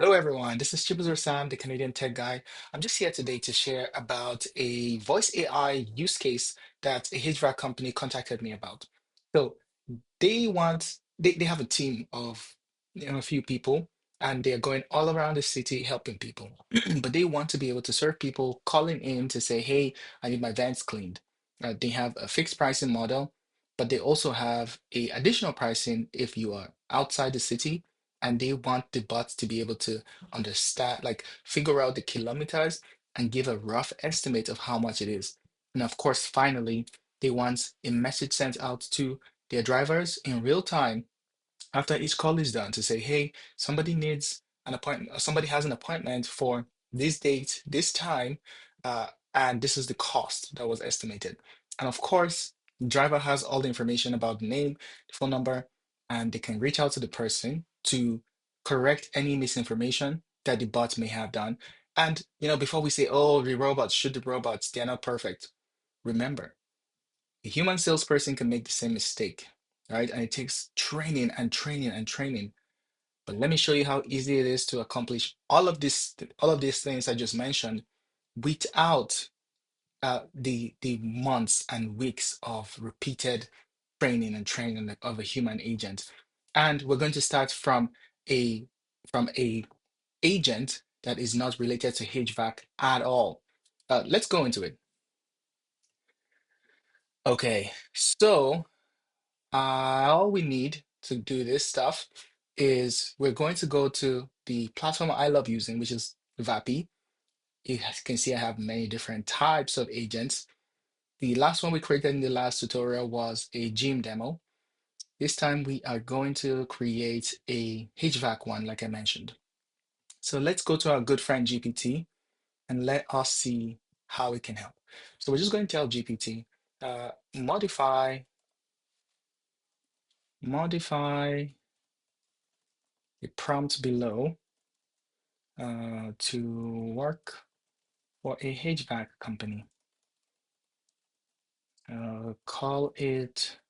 Hello, everyone. This is Chibuzer Sam, the Canadian tech guy. I'm just here today to share about a voice AI use case that a HVAC company contacted me about. So they have a team of a few people, and they're going all around the city helping people. But they want to be able to serve people calling in to say, "Hey, I need my vents cleaned." They have a fixed pricing model, but they also have a additional pricing if you are outside the city, and they want the bots to be able to understand, like figure out the kilometers and give a rough estimate of how much it is. And of course, finally, they want a message sent out to their drivers in real time after each call is done to say, hey, somebody needs an appointment, or somebody has an appointment for this date, this time, and this is the cost that was estimated. And of course, the driver has all the information about the name, the phone number, and they can reach out to the person to correct any misinformation that the bot may have done. And before we say, oh, the robots, should the robots, they're not perfect. Remember, a human salesperson can make the same mistake, right? And it takes training and training and training. But let me show you how easy it is to accomplish all of these things I just mentioned without the months and weeks of repeated training and training of a human agent. And we're going to start a from a agent that is not related to HVAC at all. Let's go into it. Okay, so all we need to do this stuff is we're going to go to the platform I love using, which is VAPI. You can see I have many different types of agents. The last one we created in the last tutorial was a gym demo. This time we are going to create a HVAC one, like I mentioned. So let's go to our good friend GPT and let us see how it can help. So we're just going to tell GPT, modify the prompt below to work for a HVAC company. Call it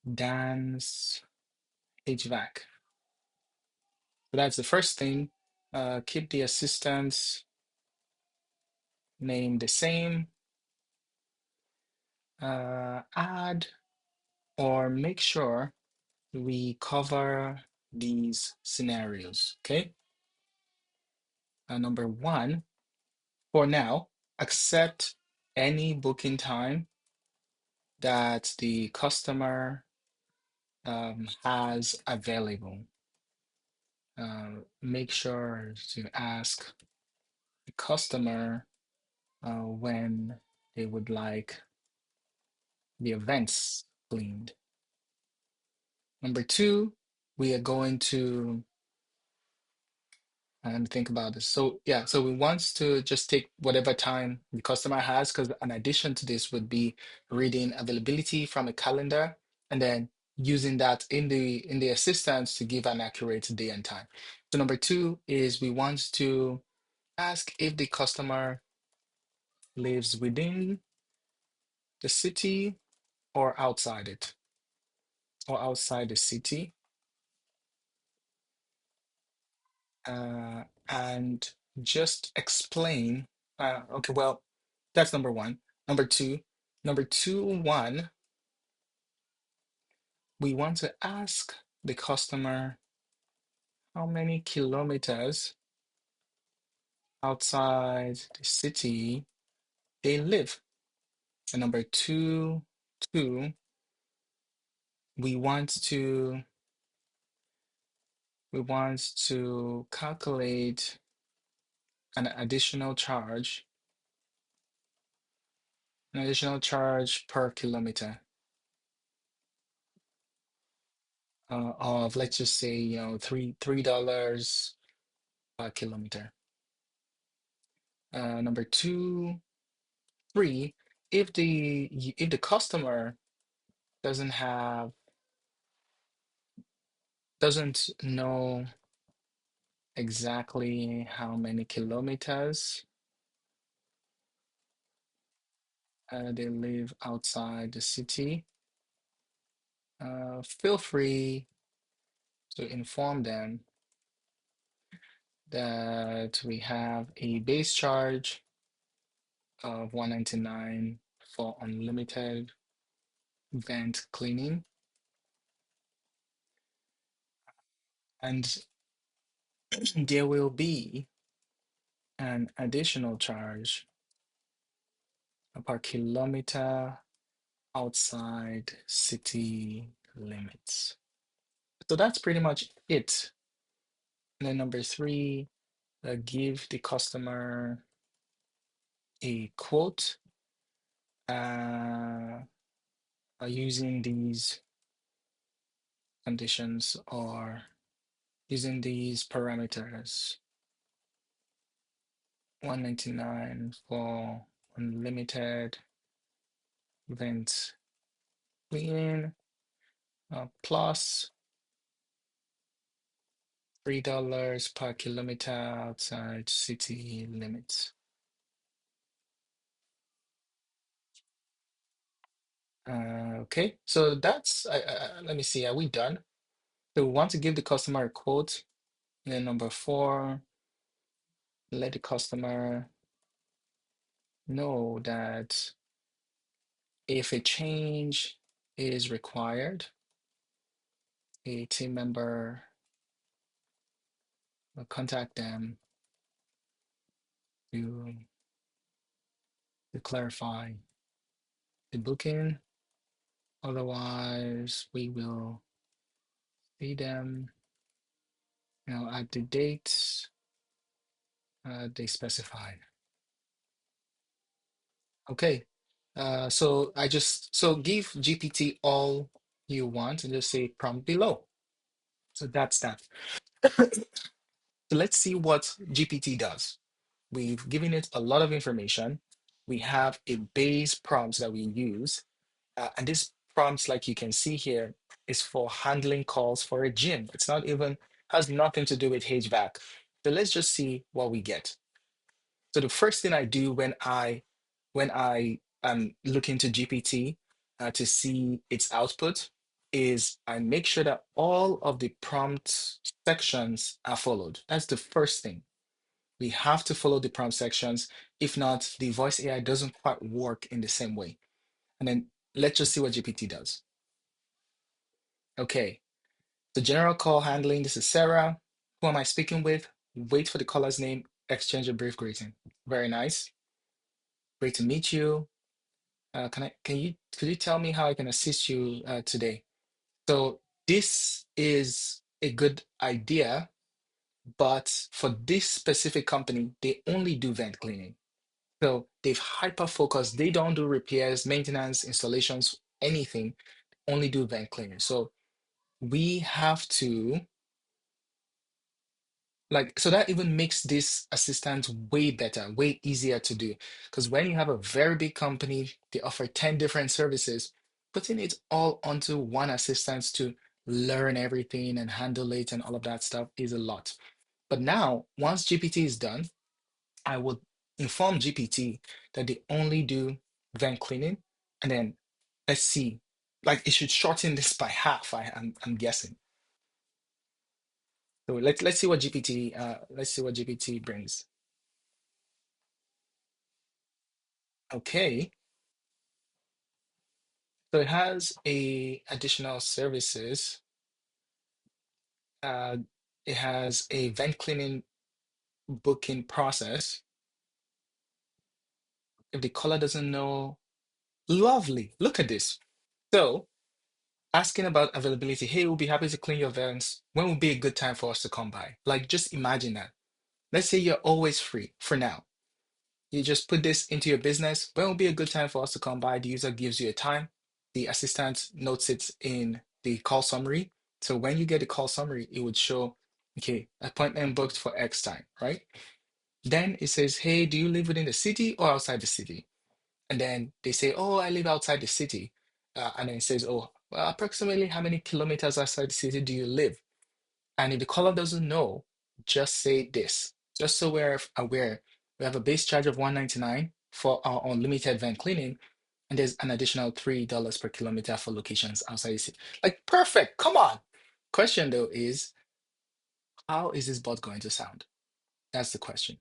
Dan's HVAC. So that's the first thing. Keep the assistant's name the same. Add or make sure we cover these scenarios. Okay. Number one, for now, accept any booking time that the customer has available. Make sure to ask the customer when they would like the events cleaned. Number two, we are going to and think about this. So yeah, so we want to just take whatever time the customer has, because an addition to this would be reading availability from a calendar and then using that in the assistance to give an accurate day and time. So number two is we want to ask if the customer lives within the city or outside it, or outside the city. And just explain. Okay, well, that's number one. Number two, one, we want to ask the customer how many kilometers outside the city they live. And number two, we want to calculate an additional charge, per kilometer of, let's just say, $3 per kilometer. Number three, if the customer doesn't have doesn't know exactly how many kilometers they live outside the city, feel free to inform them that we have a base charge of 199 for unlimited vent cleaning, and there will be an additional charge per kilometer outside city limits. So that's pretty much it. And then number three, give the customer a quote using these conditions or using these parameters. 199 for unlimited vent cleaning, plus $3 per kilometer outside city limits. Okay, so that's, let me see, are we done? So we want to give the customer a quote. And then number four, let the customer know that if a change is required, a team member will contact them to, to clarify the booking. Otherwise, we will see them, at the dates they specified. Okay. So give GPT all you want and just say prompt below. So that's that. So let's see what GPT does. We've given it a lot of information. We have a base prompts that we use. And this prompts, like you can see here, is for handling calls for a gym. It's not even, has nothing to do with HVAC. So let's just see what we get. So the first thing I do when I look into GPT to see its output is I make sure that all of the prompt sections are followed. That's the first thing. We have to follow the prompt sections. If not, the voice AI doesn't quite work in the same way. And then let's just see what GPT does. Okay, the general call handling. This is Sarah. Who am I speaking with? Wait for the caller's name. Exchange a brief greeting. Very nice. Great to meet you. Could you tell me how I can assist you today? So this is a good idea, but for this specific company, they only do vent cleaning. So they've hyper focused. They don't do repairs, maintenance, installations, anything. Only do vent cleaning. So we have to so that even makes this assistant way better, way easier to do. Because when you have a very big company, they offer 10 different services, putting it all onto one assistant to learn everything and handle it and all of that stuff is a lot. But now, once GPT is done, I would inform GPT that they only do vent cleaning. And then let's see, like it should shorten this by half, I'm guessing. So let's see what GPT brings. Okay, so it has a additional services. Uh, it has a vent cleaning booking process. If the caller doesn't know, lovely. Look at this. So asking about availability. Hey, we'll be happy to clean your vents. When would be a good time for us to come by? Like, just imagine that. Let's say you're always free for now. You just put this into your business. When will be a good time for us to come by? The user gives you a time. The assistant notes it in the call summary. So when you get the call summary, it would show, okay, appointment booked for X time, right? Then it says, hey, do you live within the city or outside the city? And then they say, oh, I live outside the city. And then it says, oh, well, approximately how many kilometers outside the city do you live? And if the caller doesn't know, just say this. Just so we're aware, we have a base charge of 199 for our unlimited van cleaning, and there's an additional $3 per kilometer for locations outside the city. Like, perfect. Come on. Question though is, how is this bot going to sound? That's the question.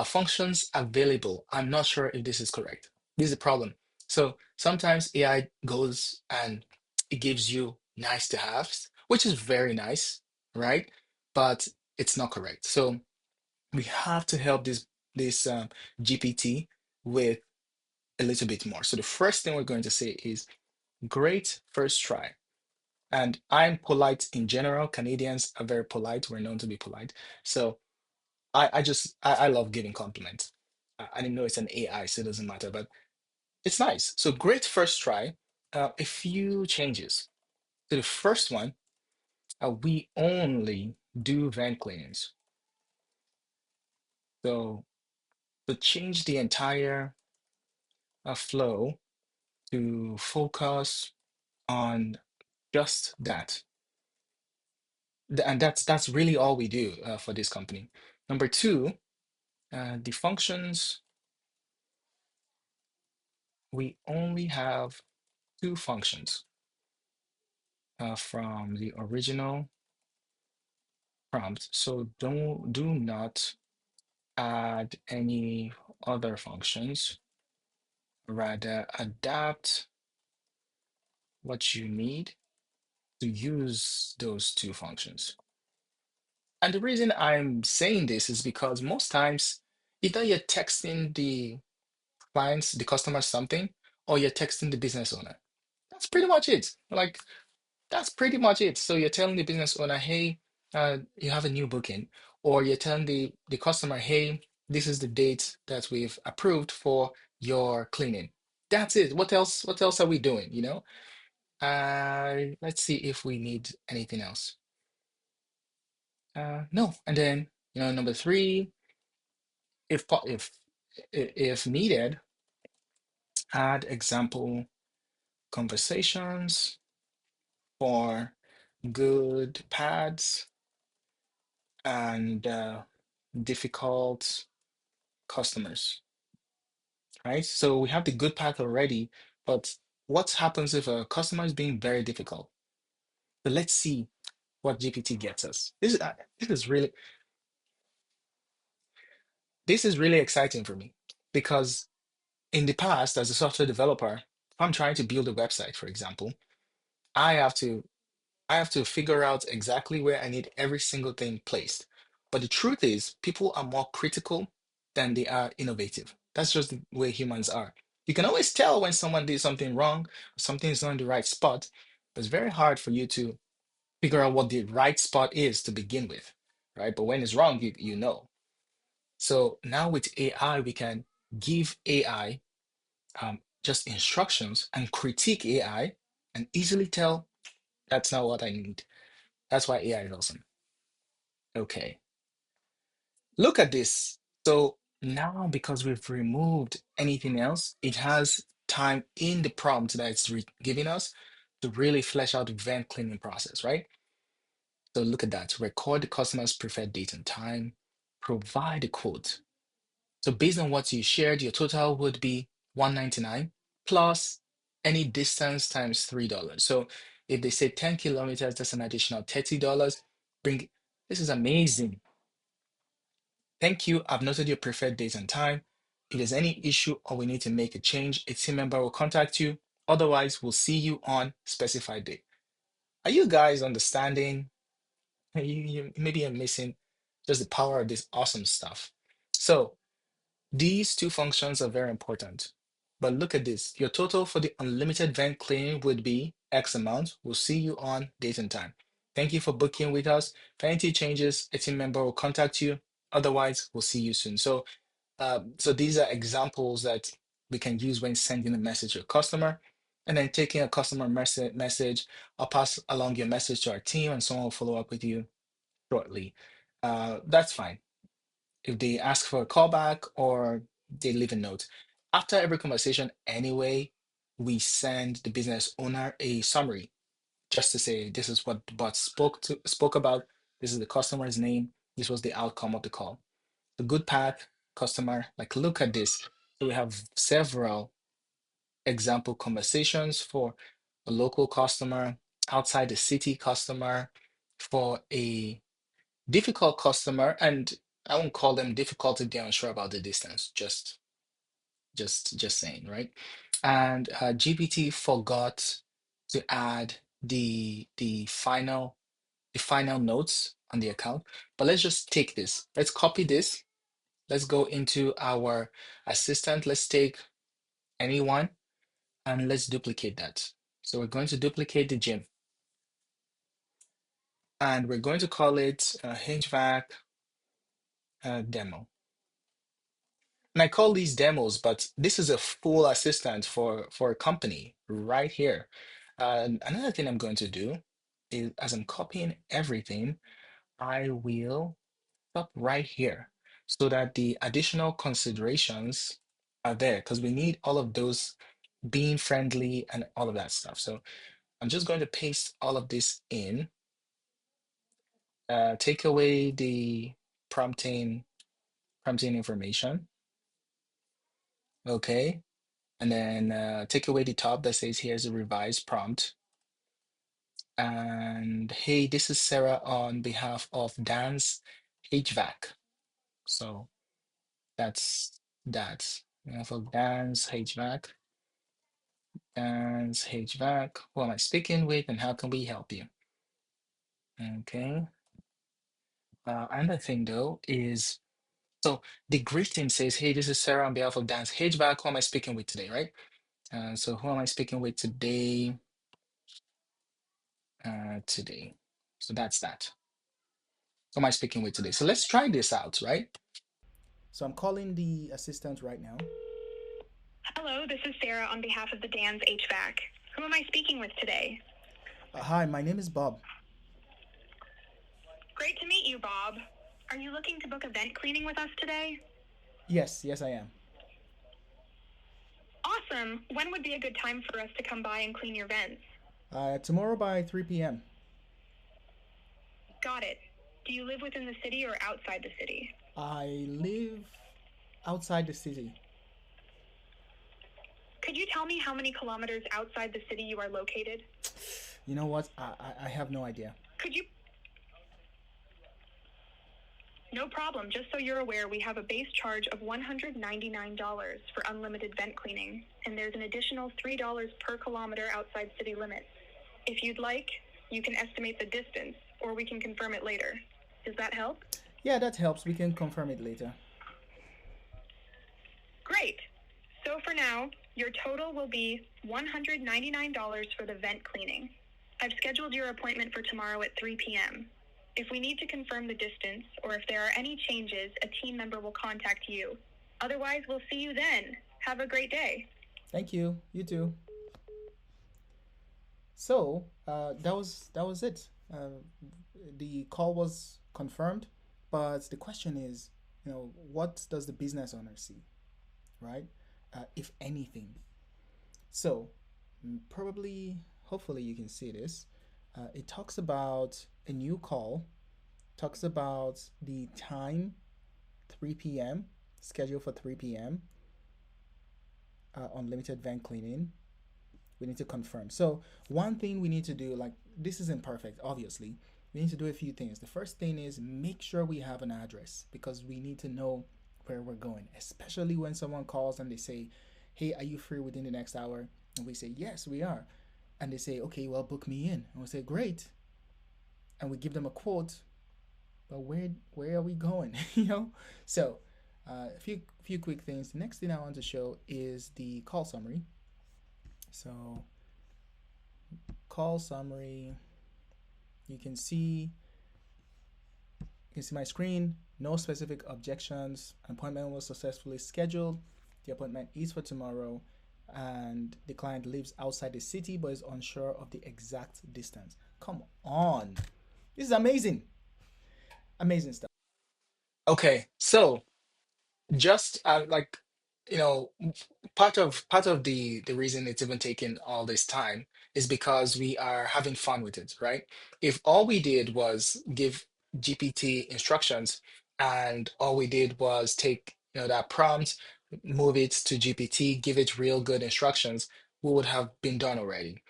Functions available. I'm not sure if this is correct. This is the problem. So sometimes AI goes and it gives you nice to haves, which is very nice, right? But it's not correct. So we have to help this GPT with a little bit more. So the first thing we're going to say is great first try. And I'm polite in general. Canadians are very polite. We're known to be polite. So I love giving compliments. I know it's an AI, so it doesn't matter, but it's nice. So great first try. A few changes. So the first one, we only do vent cleanings. So to change the entire flow to focus on just that. And that's really all we do for this company. Number two, the functions, we only have two functions from the original prompt. So do not add any other functions. Rather, adapt what you need to use those two functions. And the reason I'm saying this is because most times, either you're texting the clients, the customer something, or you're texting the business owner. That's pretty much it. Like, that's pretty much it. So you're telling the business owner, hey, you have a new booking, or you're telling the customer, hey, this is the date that we've approved for your cleaning. That's it. What else? What else are we doing? Let's see if we need anything else. No. And then, number three, if needed, add example conversations for good pads and difficult customers, right? So we have the good path already, but what happens if a customer is being very difficult? So let's see what GPT gets us. This is really exciting for me because in the past, as a software developer, if I'm trying to build a website, for example, I have to I have to figure out exactly where I need every single thing placed. But the truth is, people are more critical than they are innovative. That's just the way humans are. You can always tell when someone did something wrong, or something is not in the right spot, but it's very hard for you to figure out what the right spot is to begin with, right? But when it's wrong, you know. So now with AI, we can give AI just instructions and critique AI and easily tell that's not what I need. That's why AI is awesome. Okay, look at this. So now, because we've removed anything else, it has time in the prompt that it's giving us to really flesh out the event cleaning process, right? So look at that. Record the customer's preferred date and time, provide a quote. So based on what you shared, your total would be 199 plus any distance times $3. So if they say 10 kilometers, that's an additional $30. Bring This is amazing. Thank you. I've noted your preferred date and time. If there's any issue or we need to make a change, a team member will contact you. Otherwise, we'll see you on specified date. Are you guys understanding? Maybe you're missing just the power of this awesome stuff. So these two functions are very important. But look at this. Your total for the unlimited vent cleaning would be X amount. We'll see you on date and time. Thank you for booking with us. If anything changes, a team member will contact you. Otherwise, we'll see you soon. So these are examples that we can use when sending a message to a customer. And then taking a customer message, I'll pass along your message to our team and someone will follow up with you shortly. That's fine. If they ask for a callback or they leave a note. After every conversation, anyway, we send the business owner a summary just to say this is what the bot spoke about. This is the customer's name. This was the outcome of the call. The good path customer, like look at this. So we have several example conversations for a local customer, outside the city customer, for a difficult customer, and I won't call them difficult if they're unsure about the distance. Just saying, right? And GPT forgot to add the final notes on the account. But let's just take this. Let's copy this. Let's go into our assistant. Let's take anyone and let's duplicate that. So we're going to duplicate the gym and we're going to call it HVAC demo. And I call these demos, but this is a full assistant for a company right here. Another thing I'm going to do is as I'm copying everything, I will stop right here so that the additional considerations are there because we need all of those being friendly and all of that stuff. So I'm just going to paste all of this in, take away the prompting information. Okay. And then take away the top that says here's a revised prompt. And hey, this is Sarah on behalf of Dan's HVAC. So that's that. On behalf of Dan's HVAC. Dan's HVAC. Who am I speaking with and how can we help you? Okay. Another thing though is so the greeting says, hey, this is Sarah on behalf of Dan's HVAC. Who am I speaking with today, right? So who am I speaking with today? Today. So that's that. Who am I speaking with today? So let's try this out, right? So I'm calling the assistant right now. Hello, this is Sarah on behalf of the Dan's HVAC. Who am I speaking with today? Hi, my name is Bob. Great to meet you, Bob. Are you looking to book a vent cleaning with us today? Yes, I am. Awesome. When would be a good time for us to come by and clean your vents? Tomorrow by 3 p.m. Got it. Do you live within the city or outside the city? I live outside the city. Could you tell me how many kilometers outside the city you are located? You know what? I have no idea. Could you... No problem. Just so you're aware, we have a base charge of $199 for unlimited vent cleaning, and there's an additional $3 per kilometer outside city limits. If you'd like, you can estimate the distance, or we can confirm it later. Does that help? Yeah, that helps. We can confirm it later. Great. So for now, your total will be $199 for the vent cleaning. I've scheduled your appointment for tomorrow at 3 p.m. If we need to confirm the distance or if there are any changes, a team member will contact you. Otherwise, we'll see you then. Have a great day. Thank you. You too. So that was it. The call was confirmed, but the question is, what does the business owner see, right? If anything. So probably, hopefully, you can see this. It talks about a new call, talks about the time, 3 p.m., schedule for 3 p.m., unlimited vent cleaning. We need to confirm. So one thing we need to do, like this isn't perfect, obviously. We need to do a few things. The first thing is make sure we have an address because we need to know where we're going, especially when someone calls and they say, hey, are you free within the next hour? And we say, yes, we are. And they say, okay, well, book me in. And we say, great. And we give them a quote, but where are we going? So a few quick things. The next thing I want to show is the call summary. So call summary, you can see my screen. No specific objections. An appointment was successfully scheduled. The appointment is for tomorrow, and the client lives outside the city but is unsure of the exact distance. Come on, this is amazing. Amazing stuff. Okay, so just like you know part of the reason it's even taking all this time is because we are having fun with it, right? If all we did was give GPT instructions and all we did was take that prompt, move it to GPT, give it real good instructions, we would have been done already.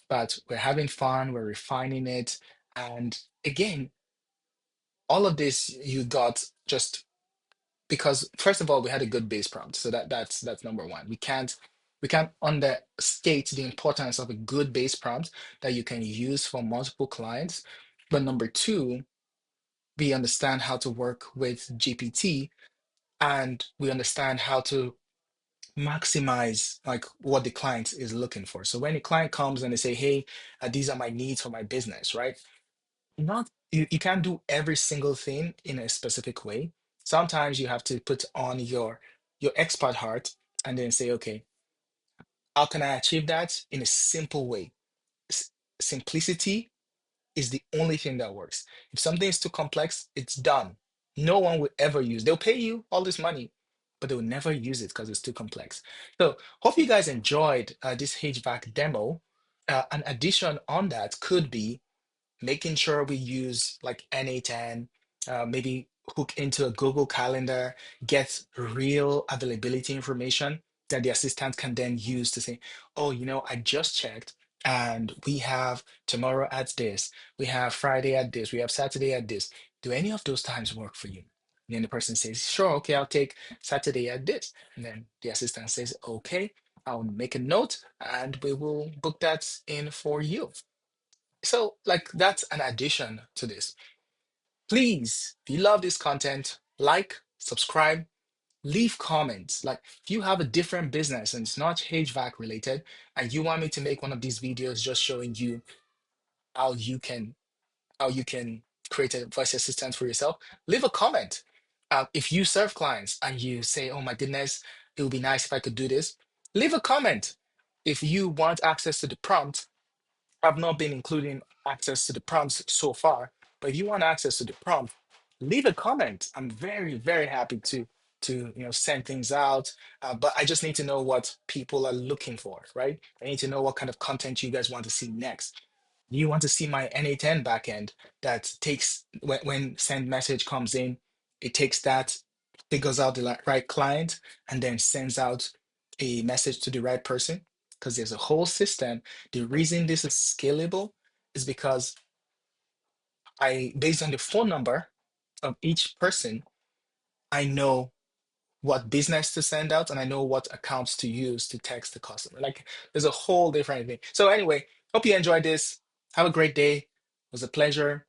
But we're having fun, we're refining it, and again, all of this you got just because first of all, we had a good base prompt. So that's number one. We can't understate the importance of a good base prompt that you can use for multiple clients. But number two, we understand how to work with GPT, and we understand how to maximize like what the client is looking for. So when a client comes and they say, "Hey, these are my needs for my business," right? Not you can't do every single thing in a specific way. Sometimes you have to put on your expert heart and then say, "Okay, how can I achieve that in a simple way?" S- Simplicity is the only thing that works. If something is too complex, it's done. No one will ever use. They'll pay you all this money, but they will never use it because it's too complex. So, hope you guys enjoyed this HVAC demo. An addition on that could be making sure we use like N8n, maybe hook into a Google Calendar, get real availability information that the assistant can then use to say, oh, I just checked and we have tomorrow at this, we have Friday at this, we have Saturday at this. Do any of those times work for you? And then the person says, sure, okay, I'll take Saturday at this. And then the assistant says, okay, I'll make a note and we will book that in for you. So, like, that's an addition to this. Please, if you love this content, like, subscribe, leave comments. Like, if you have a different business and it's not HVAC related, and you want me to make one of these videos just showing you how you can how you can create a voice assistant for yourself, leave a comment. If you serve clients and you say, "Oh my goodness, it would be nice if I could do this," leave a comment. If you want access to the prompt, I've not been including access to the prompts so far, but if you want access to the prompt, leave a comment. I'm very, very happy to send things out. But I just need to know what people are looking for, right? I need to know what kind of content you guys want to see next. You want to see my N8n backend that takes when send message comes in, it takes that, figures out the right client, and then sends out a message to the right person because there's a whole system. The reason this is scalable is because based on the phone number of each person, I know what business to send out and I know what accounts to use to text the customer. Like there's a whole different thing. So anyway, hope you enjoyed this. Have a great day. It was a pleasure.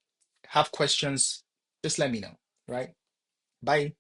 Have questions, just let me know. Right? Bye.